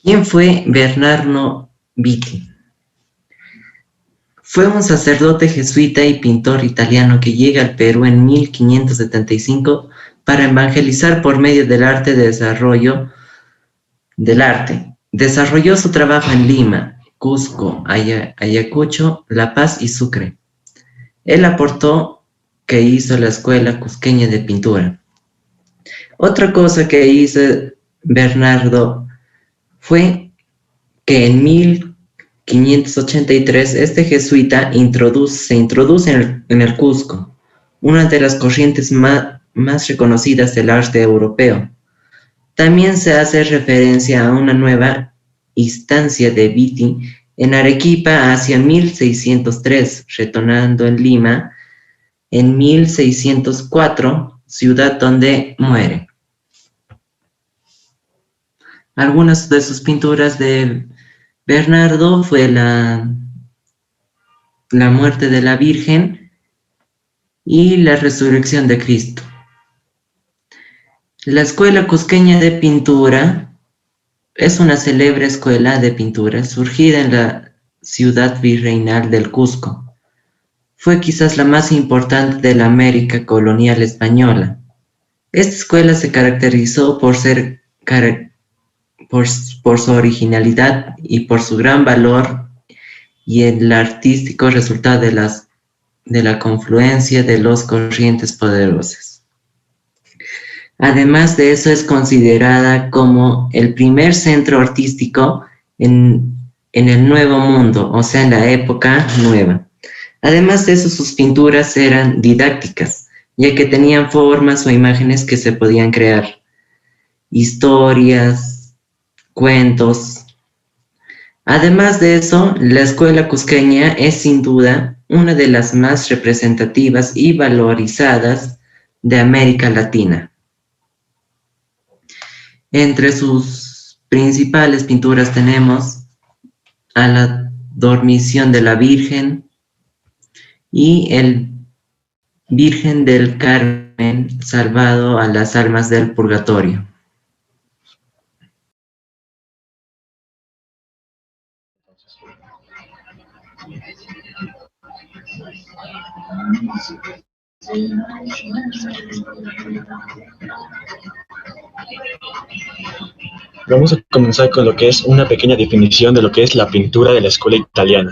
¿Quién fue Bernardo Vitti? Fue un sacerdote jesuita y pintor italiano que llega al Perú en 1575 para evangelizar por medio del arte. Desarrolló su trabajo en Lima, Cusco, Ayacucho, La Paz y Sucre. Él aportó que hizo la Escuela Cusqueña de Pintura. Otra cosa que hizo Bernardo fue que en 1583 este jesuita se introduce en el Cusco, una de las corrientes más reconocidas del arte europeo. También se hace referencia a una nueva instancia de Vitti en Arequipa hacia 1603, retornando en Lima en 1604, ciudad donde muere. Algunas de sus pinturas de Bernardo fue la muerte de la Virgen y la resurrección de Cristo. La Escuela Cusqueña de Pintura es una célebre escuela de pintura surgida en la ciudad virreinal del Cusco. Fue quizás la más importante de la América colonial española. Esta escuela se caracterizó por su originalidad y por su gran valor y el artístico resultado de la confluencia de las corrientes poderosas. Además de eso, es considerada como el primer centro artístico en el Nuevo Mundo, o sea, en la época nueva. Además de eso, sus pinturas eran didácticas, ya que tenían formas o imágenes que se podían crear, historias, cuentos. Además de eso, la escuela cusqueña es sin duda una de las más representativas y valorizadas de América Latina. Entre sus principales pinturas tenemos a la Dormición de la Virgen y el Virgen del Carmen salvado a las almas del purgatorio. Vamos a comenzar con lo que es una pequeña definición de lo que es la pintura de la escuela italiana.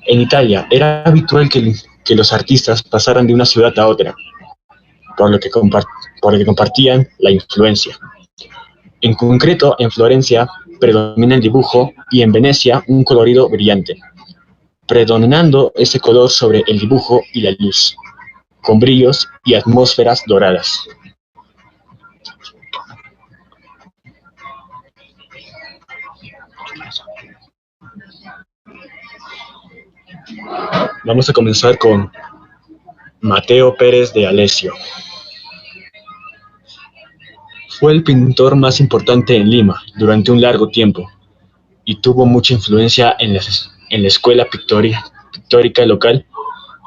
En Italia era habitual que los artistas pasaran de una ciudad a otra, por lo que compartían la influencia. En concreto, en Florencia predomina el dibujo y en Venecia un colorido brillante, predominando ese color sobre el dibujo y la luz, con brillos y atmósferas doradas. Vamos a comenzar con Mateo Pérez de Alessio. Fue el pintor más importante en Lima durante un largo tiempo y tuvo mucha influencia en la escuela pictórica local,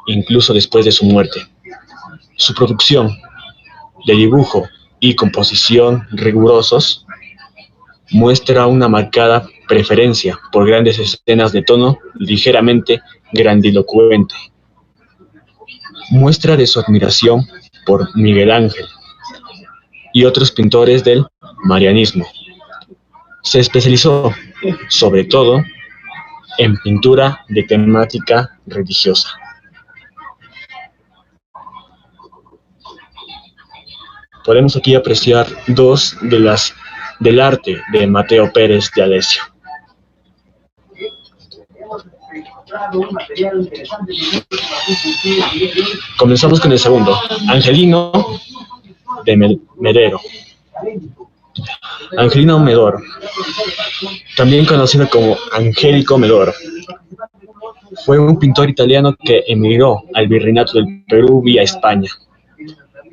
incluso después de su muerte. Su producción de dibujo y composición rigurosos muestra una marcada preferencia por grandes escenas de tono ligeramente grandilocuente. Muestra de su admiración por Miguel Ángel y otros pintores del marianismo. Se especializó, sobre todo, en pintura de temática religiosa. Podemos aquí apreciar dos del arte de Mateo Pérez de Alessio. Comenzamos con el segundo, Angelino de Medero. Angelino Medoro, también conocido como Angélico Medoro, fue un pintor italiano que emigró al Virreinato del Perú vía España.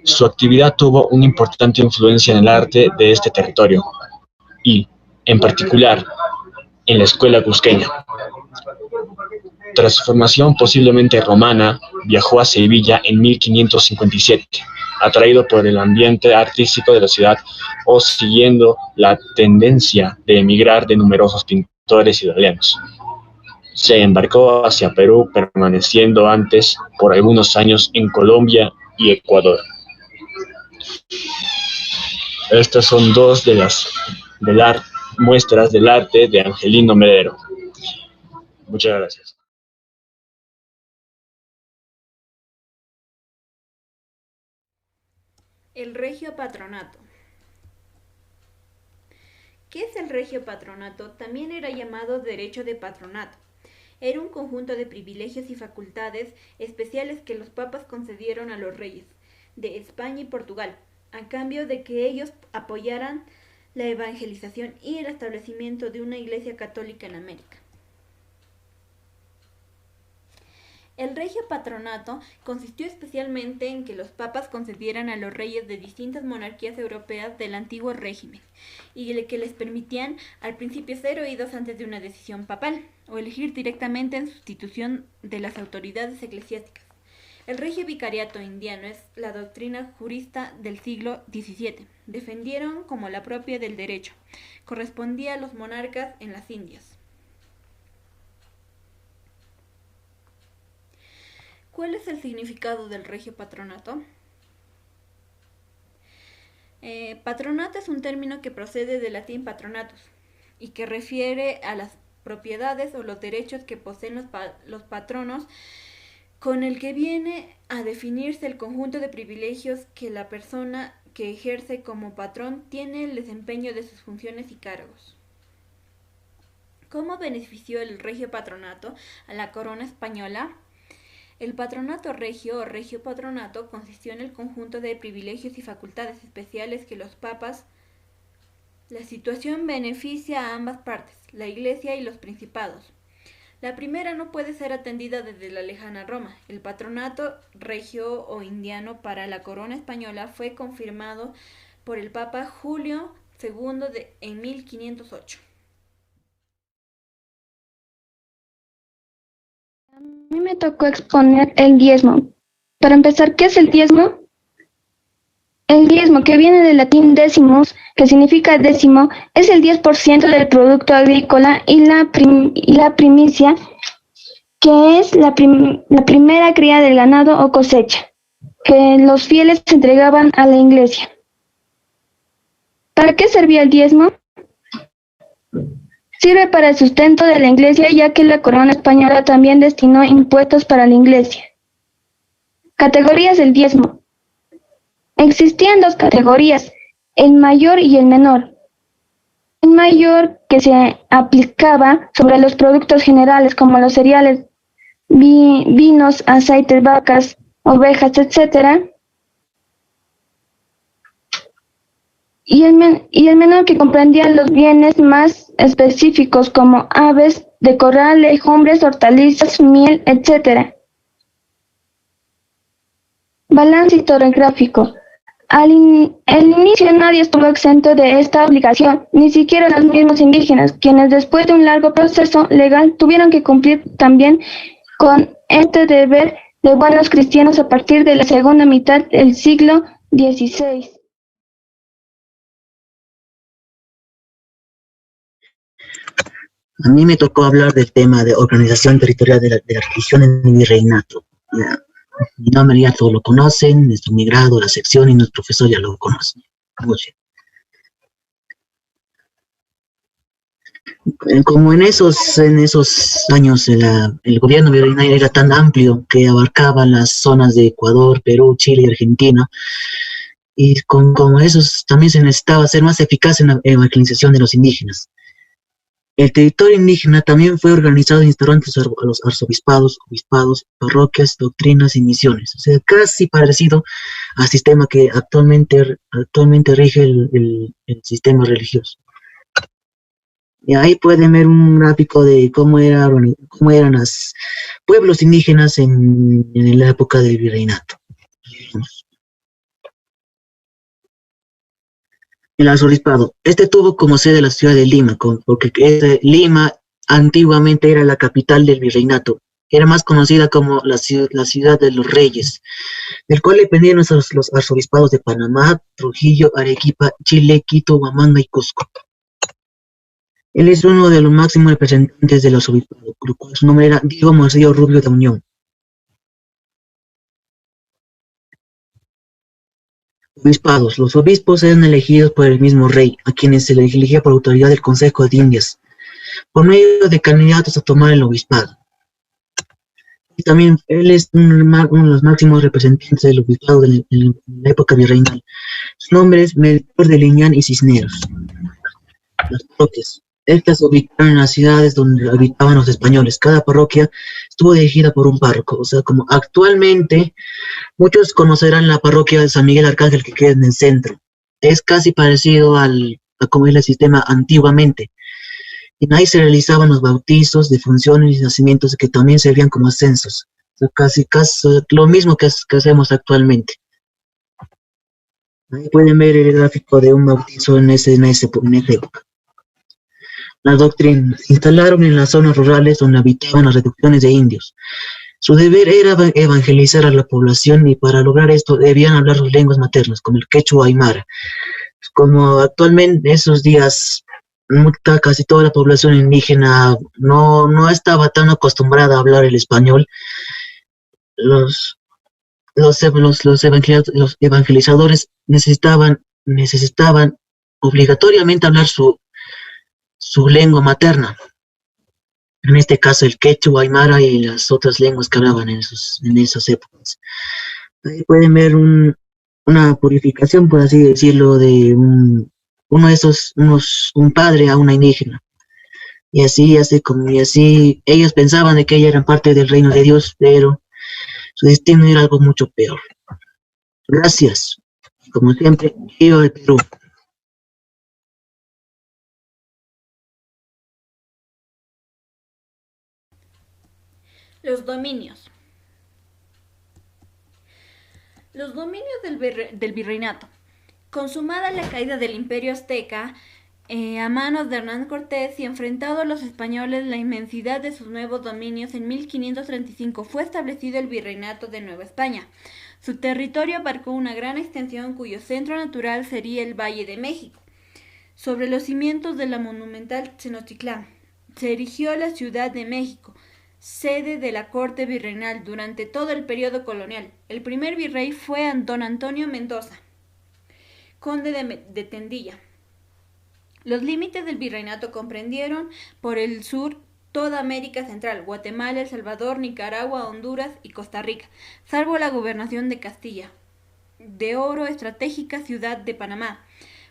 Su actividad tuvo una importante influencia en el arte de este territorio y, en particular, en la escuela cusqueña. Tras su formación posiblemente romana, viajó a Sevilla en 1557, atraído por el ambiente artístico de la ciudad o siguiendo la tendencia de emigrar de numerosos pintores italianos. Se embarcó hacia Perú, permaneciendo antes por algunos años en Colombia y Ecuador. Estas son dos de las muestras del arte de Angelino Medero. Muchas gracias. El Regio Patronato. ¿Qué es el Regio Patronato? También era llamado derecho de patronato. Era un conjunto de privilegios y facultades especiales que los papas concedieron a los reyes de España y Portugal, a cambio de que ellos apoyaran la evangelización y el establecimiento de una iglesia católica en América. El Regio Patronato consistió especialmente en que los papas concedieran a los reyes de distintas monarquías europeas del antiguo régimen y que les permitían al principio ser oídos antes de una decisión papal o elegir directamente en sustitución de las autoridades eclesiásticas. El Regio Vicariato indiano es la doctrina jurista del siglo XVII. Defendieron como la propia del derecho. Correspondía a los monarcas en las Indias. ¿Cuál es el significado del Regio Patronato? Patronato es un término que procede del latín patronatus y que refiere a las propiedades o los derechos que poseen los patronos, con el que viene a definirse el conjunto de privilegios que la persona que ejerce como patrón tiene el desempeño de sus funciones y cargos. ¿Cómo benefició el Regio Patronato a la corona española? El patronato regio o regio patronato consistió en el conjunto de privilegios y facultades especiales que los papas. La situación beneficia a ambas partes, la Iglesia y los principados. La primera no puede ser atendida desde la lejana Roma. El patronato regio o indiano para la corona española fue confirmado por el Papa Julio II en 1508. A mí me tocó exponer el diezmo. Para empezar, ¿qué es el diezmo? El diezmo, que viene del latín decimus, que significa décimo, es el 10% del producto agrícola y la primicia, que es la primera cría del ganado o cosecha, que los fieles entregaban a la iglesia. ¿Para qué servía el diezmo? Sirve para el sustento de la iglesia, ya que la corona española también destinó impuestos para la iglesia. Categorías del diezmo. Existían dos categorías, el mayor y el menor. El mayor, que se aplicaba sobre los productos generales como los cereales, vinos, aceites, vacas, ovejas, etc. Y el menor, que comprendía los bienes más específicos como aves de corral, legumbres, hortalizas, miel, etc. Balance historiográfico. Al inicio nadie estuvo exento de esta obligación, ni siquiera los mismos indígenas, quienes después de un largo proceso legal tuvieron que cumplir también con este deber de buenos cristianos a partir de la segunda mitad del siglo XVI. A mí me tocó hablar del tema de organización territorial de la religión en el virreinato. Mi nombre ya todos lo conocen, nuestro migrado, la sección y nuestro profesor ya lo conocen. Como en esos años el gobierno virreinato era tan amplio que abarcaba las zonas de Ecuador, Perú, Chile y Argentina, y como esos también se necesitaba ser más eficaz en la evangelización de los indígenas. El territorio indígena también fue organizado e instauró a los arzobispados, obispados, parroquias, doctrinas y misiones. O sea, casi parecido al sistema que actualmente rige el sistema religioso. Y ahí pueden ver un gráfico de cómo eran los pueblos indígenas en la época del virreinato. El arzobispado. Este tuvo como sede la ciudad de Lima, porque Lima antiguamente era la capital del virreinato. Era más conocida como la ciudad de los reyes, del cual dependían los arzobispados de Panamá, Trujillo, Arequipa, Chile, Quito, Huamanga y Cusco. Él es uno de los máximos representantes del arzobispado, por lo cual su nombre era Diego Morcillo Rubio de Unión. Obispados. Los obispos eran elegidos por el mismo rey, a quienes se les elegía por autoridad del Consejo de Indias, por medio de candidatos a tomar el obispado. Y también él es uno de los máximos representantes del obispado en la época virreinal. Su nombre es Melchor de Liñán y Cisneros. Las parroquias. Estas se ubicaron en las ciudades donde habitaban los españoles. Cada parroquia estuvo dirigida por un párroco. O sea, como actualmente, muchos conocerán la parroquia de San Miguel Arcángel que queda en el centro. Es casi parecido a como era el sistema antiguamente. Y ahí se realizaban los bautizos, defunciones y nacimientos que también servían como ascensos. O sea, casi lo mismo que hacemos actualmente. Ahí pueden ver el gráfico de un bautizo en esa época. La doctrina. Se instalaron en las zonas rurales donde habitaban las reducciones de indios. Su deber era evangelizar a la población y para lograr esto debían hablar sus lenguas maternas, como el quechua aymara. Como actualmente en esos días casi toda la población indígena no estaba tan acostumbrada a hablar el español, los evangelizadores necesitaban obligatoriamente hablar su lengua materna. En este caso el quechua, aymara y las otras lenguas que hablaban en esas épocas. Ahí pueden ver una purificación, por así decirlo, de un padre a una indígena. Y así ellos pensaban de que ellas eran parte del reino de Dios, pero su destino era algo mucho peor. Gracias. Como siempre, viva el Perú. Los dominios. Los dominios del virreinato. Consumada la caída del Imperio Azteca a manos de Hernán Cortés y enfrentado a los españoles la inmensidad de sus nuevos dominios, en 1535 fue establecido el Virreinato de Nueva España. Su territorio abarcó una gran extensión cuyo centro natural sería el Valle de México. Sobre los cimientos de la monumental Tenochtitlán se erigió la Ciudad de México, sede de la corte virreinal durante todo el periodo colonial. El primer virrey fue don Antonio Mendoza, conde de Tendilla. Los límites del virreinato comprendieron por el sur toda América Central, Guatemala, El Salvador, Nicaragua, Honduras y Costa Rica, salvo la gobernación de Castilla, de oro estratégica ciudad de Panamá.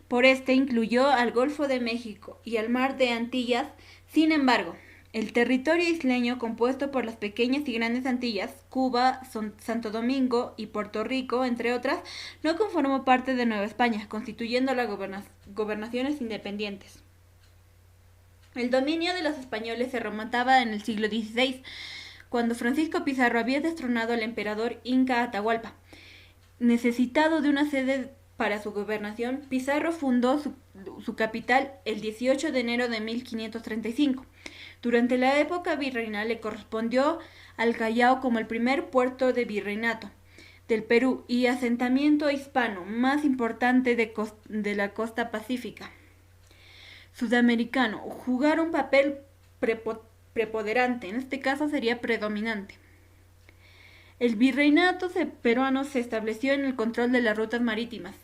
Por este incluyó al Golfo de México y al Mar de Antillas. Sin embargo, el territorio isleño, compuesto por las pequeñas y grandes Antillas, Cuba, Santo Domingo y Puerto Rico, entre otras, no conformó parte de Nueva España, constituyendo las gobernaciones independientes. El dominio de los españoles se remontaba en el siglo XVI, cuando Francisco Pizarro había destronado al emperador Inca Atahualpa. Necesitado de una sede para su gobernación, Pizarro fundó su capital el 18 de enero de 1535. Durante la época virreinal le correspondió al Callao como el primer puerto de virreinato del Perú y asentamiento hispano más importante de la costa pacífica sudamericano. Jugar un papel preponderante, en este caso sería predominante. El virreinato peruano se estableció en el control de las rutas marítimas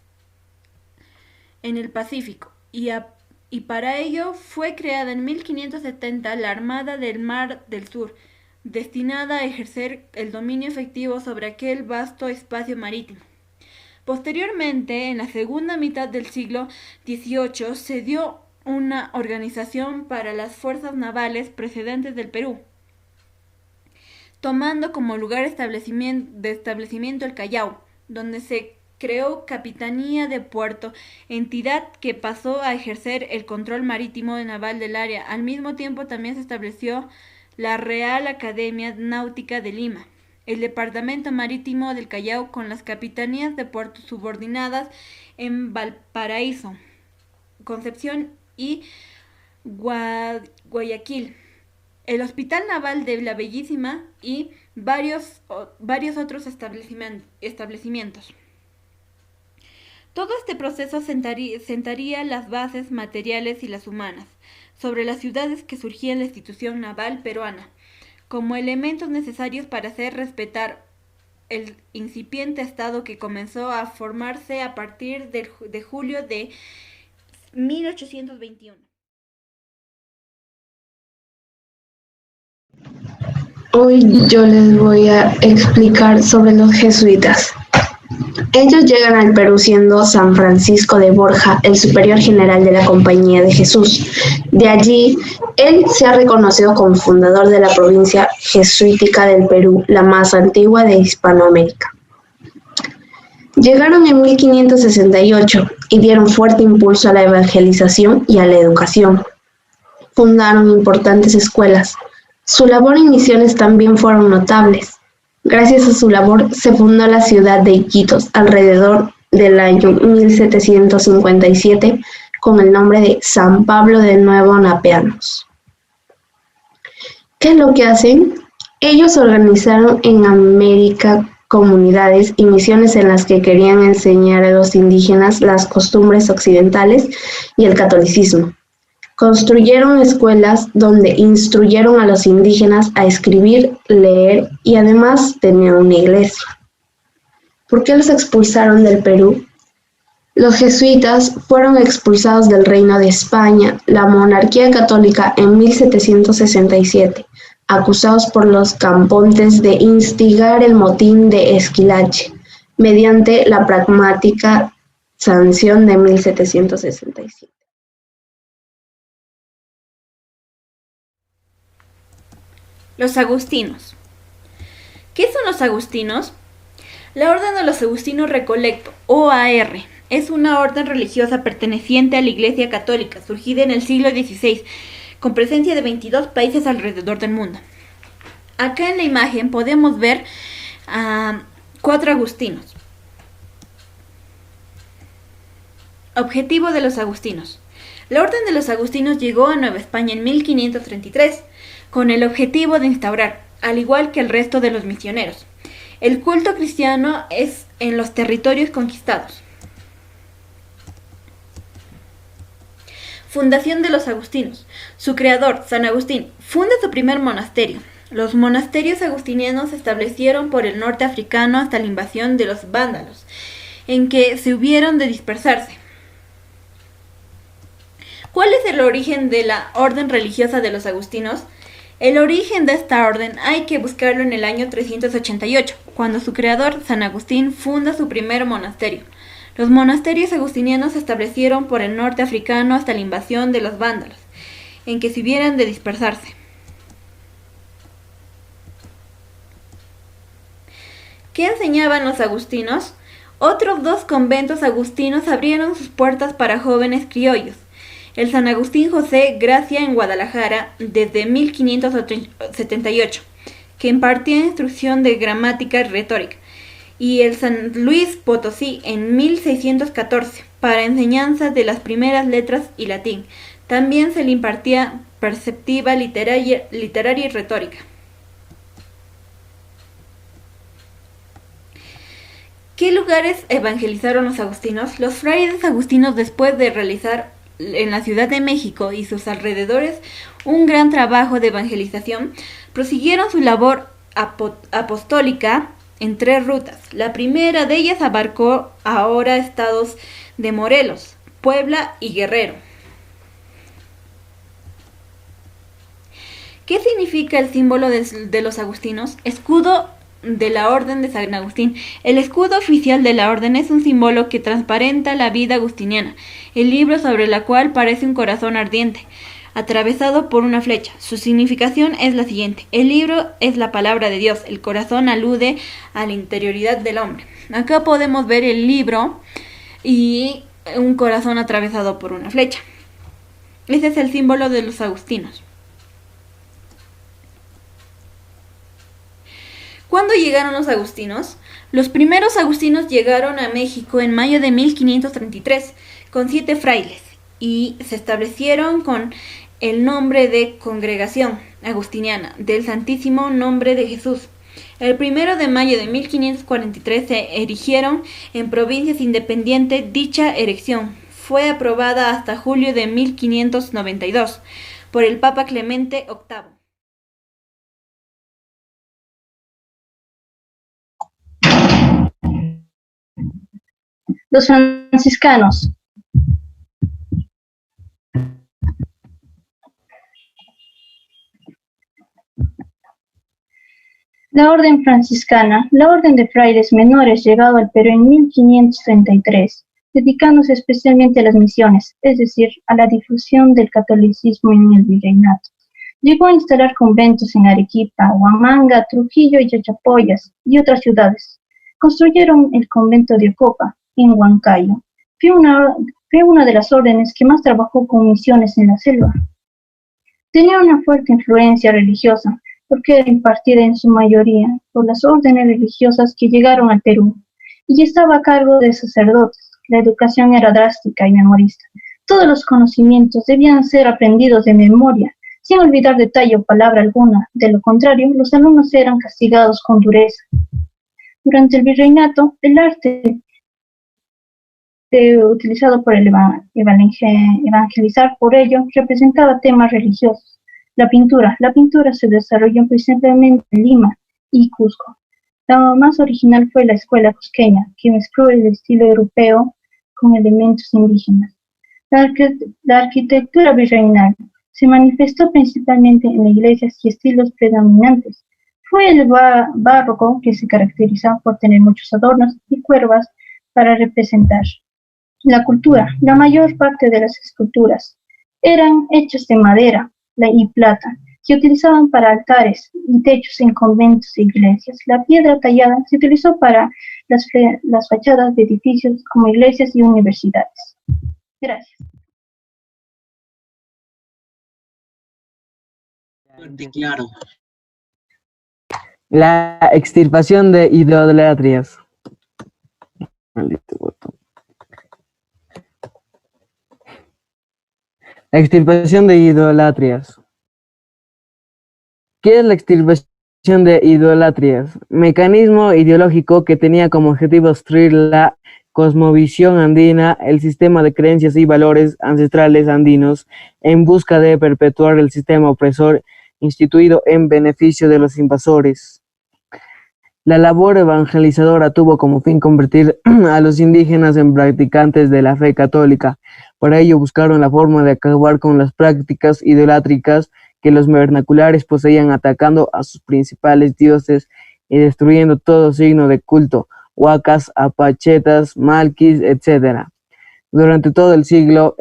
en el Pacífico y para ello fue creada en 1570 la Armada del Mar del Sur, destinada a ejercer el dominio efectivo sobre aquel vasto espacio marítimo. Posteriormente, en la segunda mitad del siglo XVIII, se dio una organización para las fuerzas navales precedentes del Perú, tomando como lugar de establecimiento el Callao, donde se creó Capitanía de Puerto, entidad que pasó a ejercer el control marítimo y naval del área. Al mismo tiempo también se estableció la Real Academia Náutica de Lima, el Departamento Marítimo del Callao, con las capitanías de puertos subordinadas en Valparaíso, Concepción y Guayaquil. el Hospital Naval de la Bellísima y varios otros establecimientos. Todo este proceso sentaría las bases materiales y las humanas sobre las ciudades que surgía en la institución naval peruana, como elementos necesarios para hacer respetar el incipiente Estado que comenzó a formarse a partir de julio de 1821. Hoy yo les voy a explicar sobre los jesuitas. Ellos llegan al Perú siendo San Francisco de Borja el superior general de la Compañía de Jesús. De allí, él se ha reconocido como fundador de la provincia jesuítica del Perú, la más antigua de Hispanoamérica. Llegaron en 1568 y dieron fuerte impulso a la evangelización y a la educación. Fundaron importantes escuelas. Su labor y misiones también fueron notables. Gracias a su labor se fundó la ciudad de Iquitos alrededor del año 1757 con el nombre de San Pablo de Nuevo Napeanos. ¿Qué es lo que hacen? Ellos organizaron en América comunidades y misiones en las que querían enseñar a los indígenas las costumbres occidentales y el catolicismo. Construyeron escuelas donde instruyeron a los indígenas a escribir, leer y además tenían una iglesia. ¿Por qué los expulsaron del Perú? Los jesuitas fueron expulsados del Reino de España, la monarquía católica, en 1767, acusados por los campontes de instigar el motín de Esquilache, mediante la pragmática sanción de 1767. Los agustinos. ¿Qué son los agustinos? La Orden de los Agustinos Recolecto, OAR, es una orden religiosa perteneciente a la Iglesia Católica, surgida en el siglo XVI, con presencia de 22 países alrededor del mundo. Acá en la imagen podemos ver a 4 agustinos. Objetivo de los agustinos. La Orden de los Agustinos llegó a Nueva España en 1533, con el objetivo de instaurar, al igual que el resto de los misioneros, el culto cristiano es en los territorios conquistados. Fundación de los agustinos. Su creador, San Agustín, funda su primer monasterio. Los monasterios agustinianos se establecieron por el norte africano hasta la invasión de los vándalos, en que se hubieron de dispersarse. ¿Cuál es el origen de la orden religiosa de los agustinos? El origen de esta orden hay que buscarlo en el año 388, cuando su creador, San Agustín, funda su primer monasterio. Los monasterios agustinianos se establecieron por el norte africano hasta la invasión de los vándalos, en que se hubieran de dispersarse. ¿Qué enseñaban los agustinos? Otros 2 conventos agustinos abrieron sus puertas para jóvenes criollos. El San Agustín José Gracia en Guadalajara desde 1578, que impartía instrucción de gramática y retórica, y el San Luis Potosí en 1614, para enseñanza de las primeras letras y latín. También se le impartía perceptiva, literaria y retórica. ¿Qué lugares evangelizaron los agustinos? Los frailes agustinos, después de realizar en la Ciudad de México y sus alrededores un gran trabajo de evangelización, prosiguieron su labor apostólica en 3 rutas. La primera de ellas abarcó ahora estados de Morelos, Puebla y Guerrero. ¿Qué significa el símbolo de los agustinos? Escudo de la Orden de San Agustín. El escudo oficial de la orden es un símbolo que transparenta la vida agustiniana, el libro sobre la cual parece un corazón ardiente, atravesado por una flecha. Su significación es la siguiente: el libro es la palabra de Dios, el corazón alude a la interioridad del hombre. Acá podemos ver el libro y un corazón atravesado por una flecha. Ese es el símbolo de los agustinos. ¿Cuándo llegaron los agustinos? Los primeros agustinos llegaron a México en mayo de 1533 con 7 frailes y se establecieron con el nombre de congregación. agustiniana del Santísimo Nombre de Jesús. El 1 de mayo de 1543 se erigieron en provincias independientes. Dicha erección fue aprobada hasta julio de 1592 por el Papa Clemente VIII. Los franciscanos. La orden franciscana, la orden de frailes menores llegado al Perú en 1533, dedicándose especialmente a las misiones, es decir, a la difusión del catolicismo en el virreinato. Llegó a instalar conventos en Arequipa, Huamanga, Trujillo y Chachapoyas y otras ciudades. Construyeron el convento de Ocopa, en Huancayo. Fue una de las órdenes que más trabajó con misiones en la selva. Tenía una fuerte influencia religiosa, porque era impartida en su mayoría por las órdenes religiosas que llegaron al Perú, y estaba a cargo de sacerdotes. La educación era drástica y memorista. Todos los conocimientos debían ser aprendidos de memoria, sin olvidar detalle o palabra alguna. De lo contrario, los alumnos eran castigados con dureza. Durante el virreinato, el arte utilizado por el evangelizar por ello representaba temas religiosos. La pintura se desarrolló principalmente en Lima y Cusco. La más original fue la escuela cusqueña, que mezcló el estilo europeo con elementos indígenas. La arquitectura virreinal se manifestó principalmente en iglesias y estilos predominantes. Fue el barroco, que se caracterizaba por tener muchos adornos y cuervas para representar. La cultura, la mayor parte de las esculturas eran hechas de madera y plata. Se utilizaban para altares y techos en conventos e iglesias. La piedra tallada se utilizó para las fachadas de edificios como iglesias y universidades. Gracias. Claro. La extirpación de idolatrias. Maldito botón. La extirpación de idolatrias. ¿Qué es la extirpación de idolatrias? Mecanismo ideológico que tenía como objetivo destruir la cosmovisión andina, el sistema de creencias y valores ancestrales andinos, en busca de perpetuar el sistema opresor instituido en beneficio de los invasores. La labor evangelizadora tuvo como fin convertir a los indígenas en practicantes de la fe católica. Para ello buscaron la forma de acabar con las prácticas idolátricas que los vernaculares poseían, atacando a sus principales dioses y destruyendo todo signo de culto, huacas, apachetas, malquis, etc. Durante todo el siglo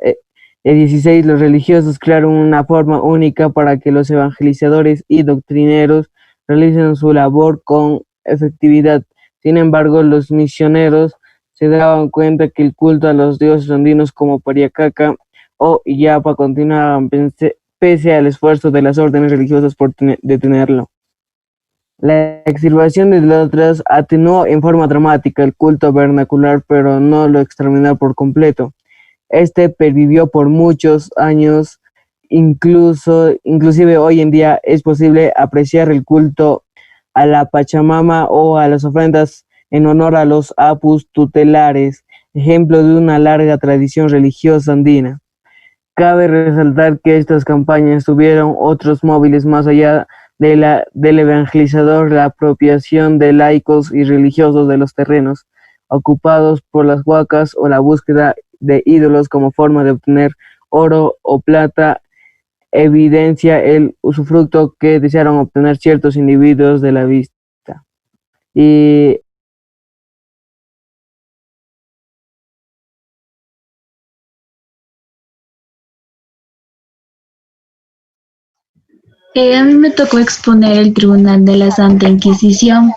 XVI, los religiosos crearon una forma única para que los evangelizadores y doctrineros realicen su labor con efectividad. Sin embargo, los misioneros se daban cuenta que el culto a los dioses andinos como Pariacaca o Illapa continuaban pese al esfuerzo de las órdenes religiosas por detenerlo. La extirpación de idólatras atenuó en forma dramática el culto vernacular, pero no lo exterminó por completo. Este pervivió por muchos años, inclusive hoy en día es posible apreciar el culto a la Pachamama o a las ofrendas en honor a los apus tutelares, ejemplo de una larga tradición religiosa andina. Cabe resaltar que estas campañas tuvieron otros móviles más allá del evangelizador, la apropiación de laicos y religiosos de los terrenos ocupados por las huacas o la búsqueda de ídolos como forma de obtener oro o plata, evidencia el usufructo que desearon obtener ciertos individuos de la vista. Y a mí me tocó exponer el Tribunal de la Santa Inquisición.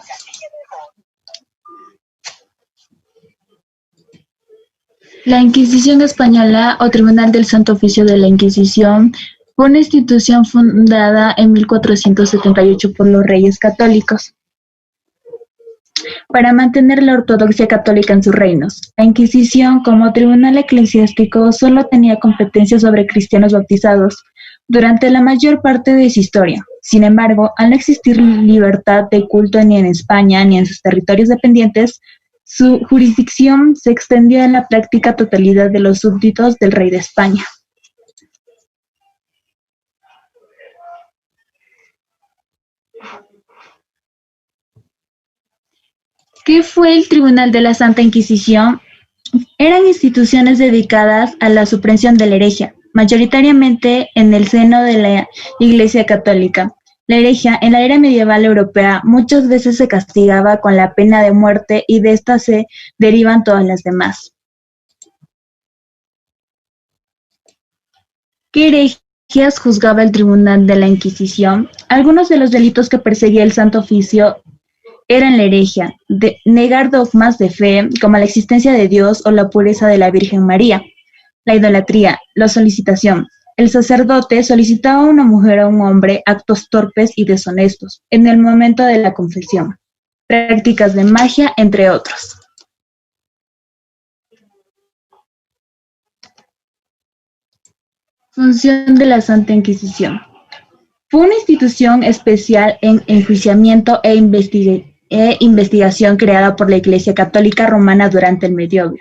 La Inquisición Española, o Tribunal del Santo Oficio de la Inquisición, fue una institución fundada en 1478 por los Reyes Católicos para mantener la ortodoxia católica en sus reinos. La Inquisición, como tribunal eclesiástico, solo tenía competencia sobre cristianos bautizados durante la mayor parte de su historia. Sin embargo, al no existir libertad de culto ni en España ni en sus territorios dependientes, su jurisdicción se extendió en la práctica totalidad de los súbditos del rey de España. ¿Qué fue el Tribunal de la Santa Inquisición? Eran instituciones dedicadas a la supresión de la herejía, mayoritariamente en el seno de la Iglesia Católica. La herejía en la era medieval europea muchas veces se castigaba con la pena de muerte y de esta se derivan todas las demás. ¿Qué herejías juzgaba el Tribunal de la Inquisición? Algunos de los delitos que perseguía el Santo Oficio eran la herejía, negar dogmas de fe, como la existencia de Dios o la pureza de la Virgen María, la idolatría, la solicitación. El sacerdote solicitaba a una mujer o a un hombre actos torpes y deshonestos en el momento de la confesión, prácticas de magia, entre otros. Función de la Santa Inquisición. Fue una institución especial en enjuiciamiento e investigación creada por la Iglesia Católica Romana durante el Medioevo,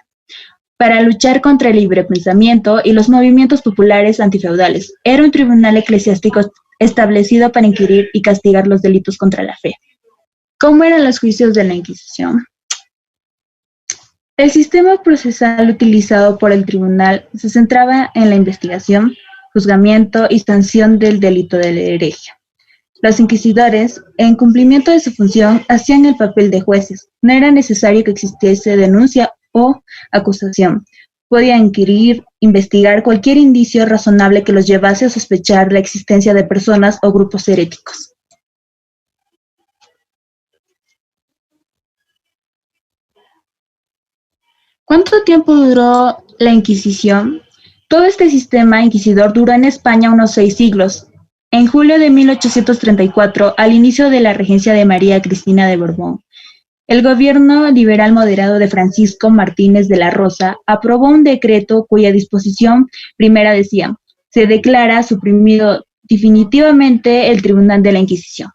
para luchar contra el libre pensamiento y los movimientos populares antifeudales. Era un tribunal eclesiástico establecido para inquirir y castigar los delitos contra la fe. ¿Cómo eran los juicios de la Inquisición? El sistema procesal utilizado por el tribunal se centraba en la investigación, juzgamiento y sanción del delito de la herejía. Los inquisidores, en cumplimiento de su función, hacían el papel de jueces. No era necesario que existiese denuncia o acusación. Podían inquirir, investigar cualquier indicio razonable que los llevase a sospechar la existencia de personas o grupos heréticos. ¿Cuánto tiempo duró la Inquisición? Todo este sistema inquisidor duró en España unos 6 siglos. En julio de 1834, al inicio de la regencia de María Cristina de Borbón, el gobierno liberal moderado de Francisco Martínez de la Rosa aprobó un decreto cuya disposición primera decía: se declara suprimido definitivamente el Tribunal de la Inquisición.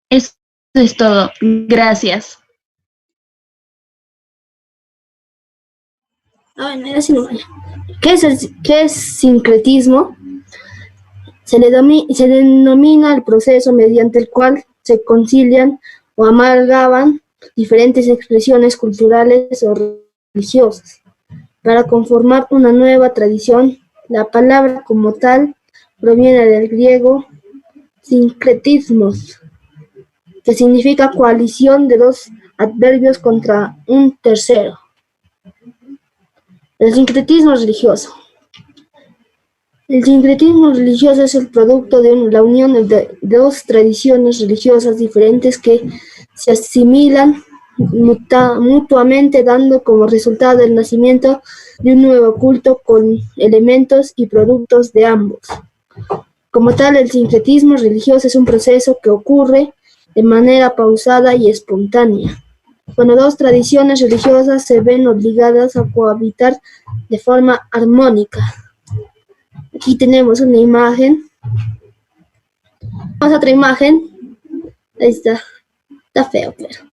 Eso es todo. Gracias. ¿Qué es sincretismo? Se denomina el proceso mediante el cual se concilian o amalgaman diferentes expresiones culturales o religiosas para conformar una nueva tradición. La palabra como tal proviene del griego sincretismos, que significa coalición de dos adverbios contra un tercero. El sincretismo religioso. El sincretismo religioso es el producto de la unión de dos tradiciones religiosas diferentes que se asimilan mutuamente, dando como resultado el nacimiento de un nuevo culto con elementos y productos de ambos. Como tal, el sincretismo religioso es un proceso que ocurre de manera pausada y espontánea, cuando dos tradiciones religiosas se ven obligadas a cohabitar de forma armónica. Aquí tenemos una imagen. Vamos a otra imagen. Ahí está. Está feo, claro.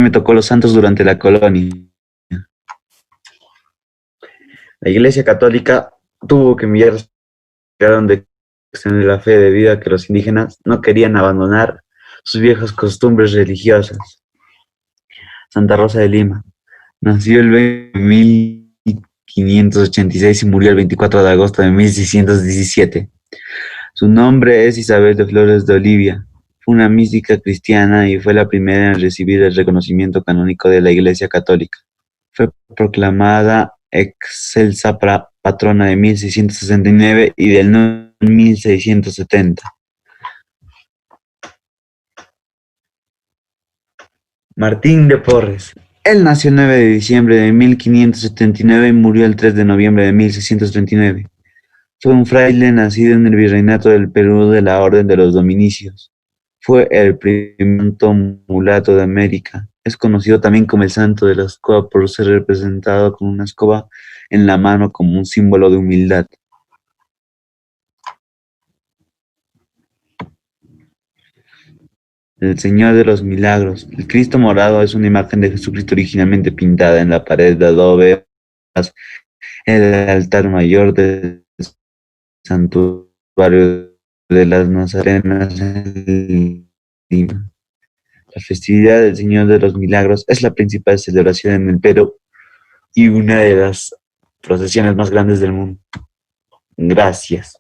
Me tocó los santos durante la colonia. La Iglesia Católica tuvo que enviar de extender la fe debido a que los indígenas no querían abandonar sus viejas costumbres religiosas. Santa Rosa de Lima. Nació el 1586 y murió el 24 de agosto de 1617. Su nombre es Isabel de Flores de Olivia. Fue una mística cristiana y fue la primera en recibir el reconocimiento canónico de la Iglesia Católica. Fue proclamada excelsa patrona de 1669 y del 1670. Martín de Porres. Él nació el 9 de diciembre de 1579 y murió el 3 de noviembre de 1639. Fue un fraile nacido en el Virreinato del Perú de la Orden de los Dominicios. Fue el primer mulato de América. Es conocido también como el Santo de la Escoba por ser representado con una escoba en la mano como un símbolo de humildad. El Señor de los Milagros. El Cristo morado es una imagen de Jesucristo originalmente pintada en la pared de adobe en el altar mayor del santuario de las Nazarenas en Lima. La festividad del Señor de los Milagros es la principal celebración en el Perú y una de las procesiones más grandes del mundo. Gracias.